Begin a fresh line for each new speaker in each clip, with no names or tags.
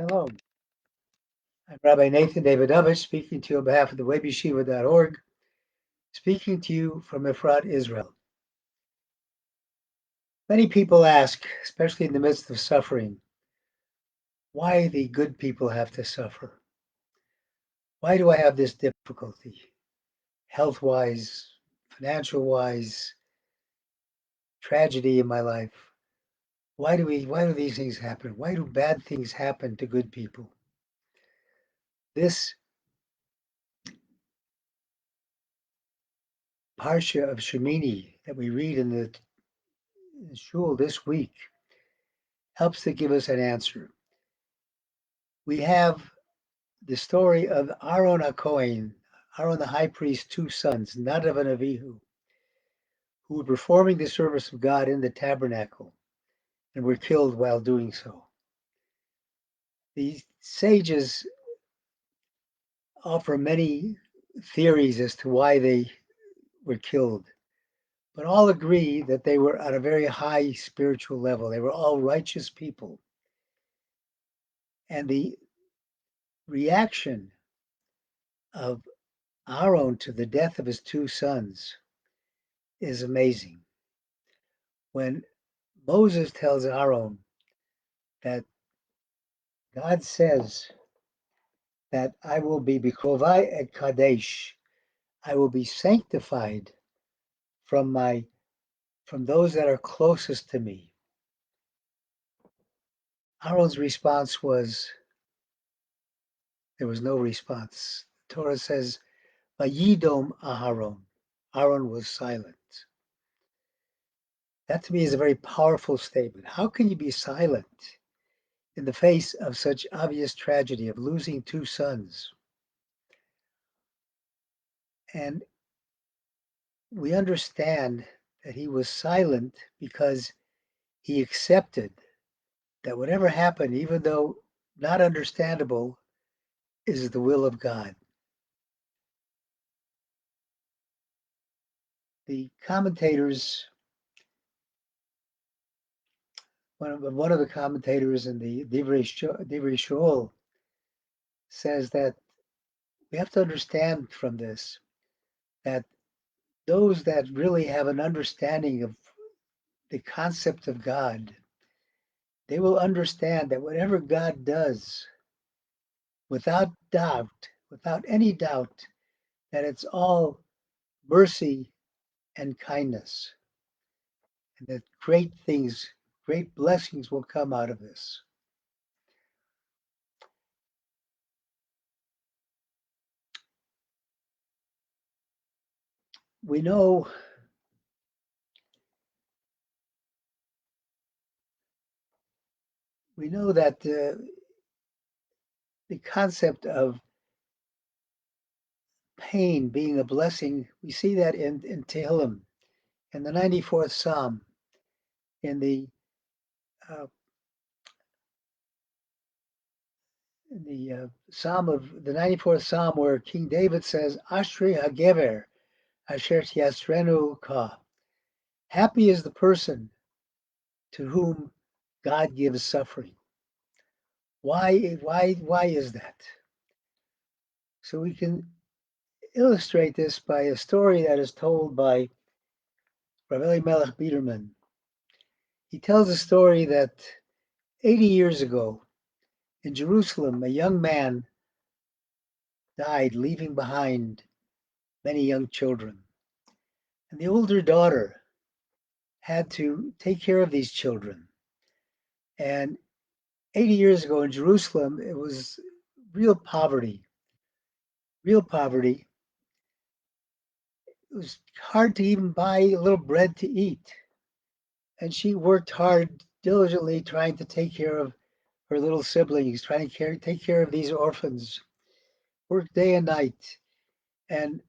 Shalom. I'm Rabbi Nathan Davidovich, speaking to you on behalf of the webyeshiva.org, speaking to you from Efrat, Israel. Many people ask, especially in the midst of suffering, why the good people have to suffer? Why do I have this difficulty, health-wise, financial-wise, tragedy in my life? Why do these things happen? Why do bad things happen to good people? This Parsha of Shemini that we read in the shul this week helps to give us an answer. We have the story of Aaron HaKohen, Aaron the high priest's two sons, Nadav and Avihu, who were performing the service of God in the tabernacle and were killed while doing so. The sages offer many theories as to why they were killed, but all agree that they were at a very high spiritual level. They were all righteous people. And the reaction of Aaron to the death of his two sons is amazing. When Moses tells Aaron that God says that I will be Bikrovai et Kadesh, I will be sanctified from those that are closest to me. Aaron's response was there was no response. The Torah says, Vayidom Aharon. Aaron was silent. That to me is a very powerful statement. How can you be silent in the face of such obvious tragedy of losing two sons? And we understand that he was silent because he accepted that whatever happened, even though not understandable, is the will of God. The commentators, one of the commentators in the Divrei Shul says that we have to understand from this that those that really have an understanding of the concept of God, they will understand that whatever God does, without doubt, without any doubt, that it's all mercy and kindness, and that great things, great blessings will come out of this. We know that the concept of pain being a blessing, we see that in Tehillim, in the 94th Psalm, in the uh, Psalm of the 94th Psalm, where King David says, Ashri HaGever Asher Tiasrenu Ka. Happy is the person to whom God gives suffering. Why is that? So we can illustrate this by a story that is told by Rabbi Melech Biederman. He tells a story that 80 years ago in Jerusalem, a young man died, leaving behind many young children. And the older daughter had to take care of these children. And 80 years ago in Jerusalem, it was real poverty. Real poverty. It was hard to even buy a little bread to eat. And she worked hard, diligently trying to take care of her little siblings, trying to take care of these orphans, worked day and night. And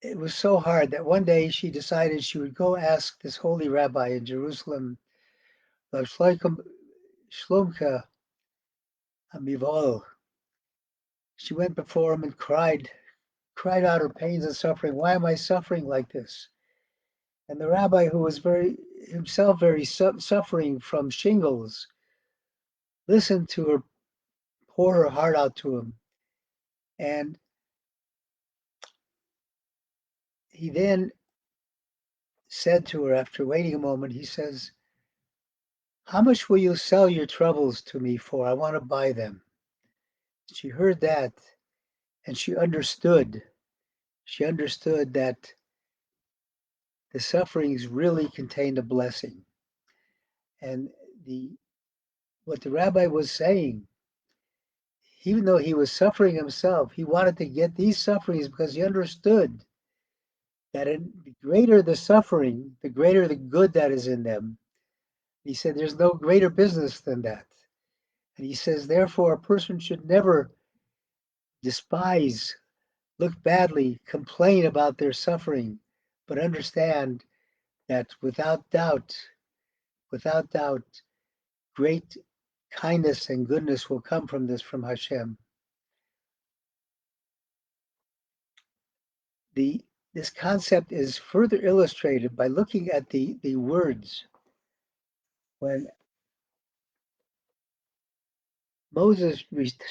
it was so hard that one day she decided she would go ask this holy rabbi in Jerusalem, Rav Shlomka Amivol. She went before him and cried out her pains and suffering. Why am I suffering like this? And the rabbi, who was himself very suffering from shingles, listened to her, pour her heart out to him. And he then said to her, after waiting a moment, he says, "How much will you sell your troubles to me for? I want to buy them." She heard that and she understood. She understood that the sufferings really contained a blessing. And what the rabbi was saying, even though he was suffering himself, he wanted to get these sufferings because he understood that the greater the suffering, the greater the good that is in them. He said there's no greater business than that. And he says, therefore, a person should never despise, look badly, complain about their suffering, but understand that without doubt, great kindness and goodness will come from this, from Hashem. This concept is further illustrated by looking at the words. When Moses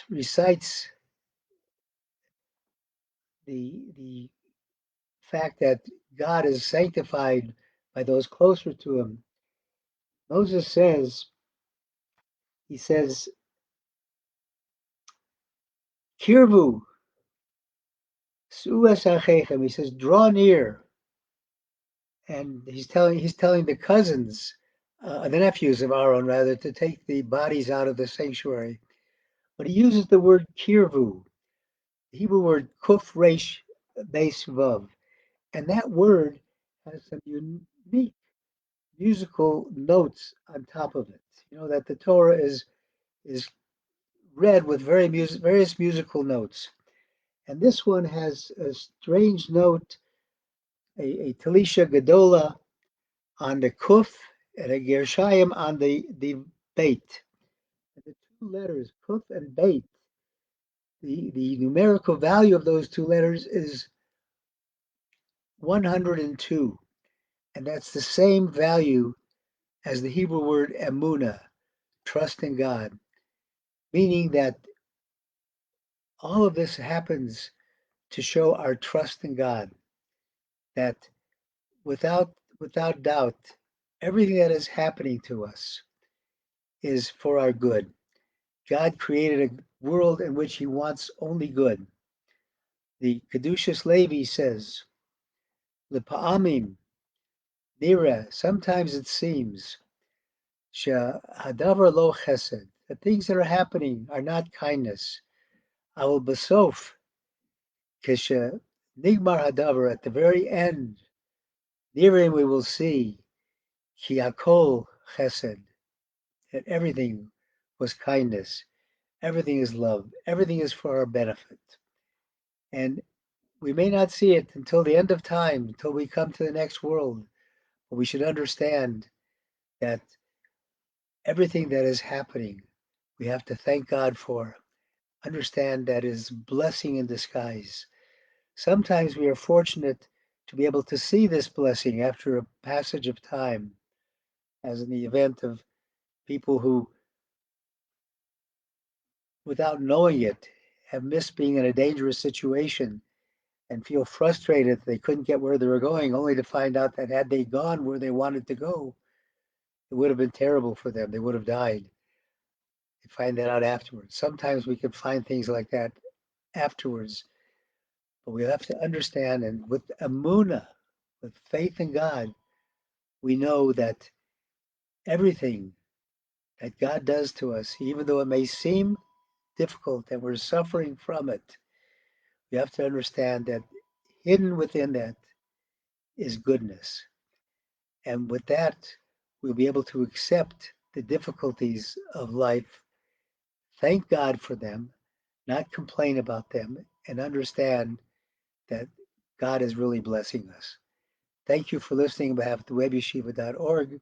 recites the fact that God is sanctified by those closer to him, Moses says, he says, Kirvu, su'es achechem, he says, draw near. And he's telling the cousins, the nephews of Aaron rather, to take the bodies out of the sanctuary. But he uses the word kirvu, the Hebrew word kuf resh beis vav. And that word has some unique musical notes on top of it. You know that the Torah is read with various musical notes. And this one has a strange note, a Talisha Gadola on the Kuf and a Gershayim on the Beit. And the two letters, Kuf and Beit, the numerical value of those two letters is 102. And that's the same value as the Hebrew word Emunah, trust in God, meaning that all of this happens to show our trust in God, that without doubt, everything that is happening to us is for our good. God created a world in which he wants only good. The Kedushas Levi says, L'pa'amim, nira, sometimes it seems, hadavar lo chesed, the things that are happening are not kindness. Avol basof, kisha nigmar hadavar, at the very end, therein we will see, ki hakol chesed, that everything was kindness, everything is love, everything is for our benefit. And we may not see it until the end of time, until we come to the next world, but we should understand that everything that is happening, we have to thank God for. Understand that is blessing in disguise. Sometimes we are fortunate to be able to see this blessing after a passage of time, as in the event of people who, without knowing it, have missed being in a dangerous situation and feel frustrated that they couldn't get where they were going, only to find out that had they gone where they wanted to go, it would have been terrible for them. They would have died. They find that out afterwards. Sometimes we can find things like that afterwards, but we have to understand, and with Emunah, with faith in God, we know that everything that God does to us, even though it may seem difficult and we're suffering from it, we have to understand that hidden within that is goodness. And with that, we'll be able to accept the difficulties of life, thank God for them, not complain about them, and understand that God is really blessing us. Thank you for listening on behalf of the webyeshiva.org.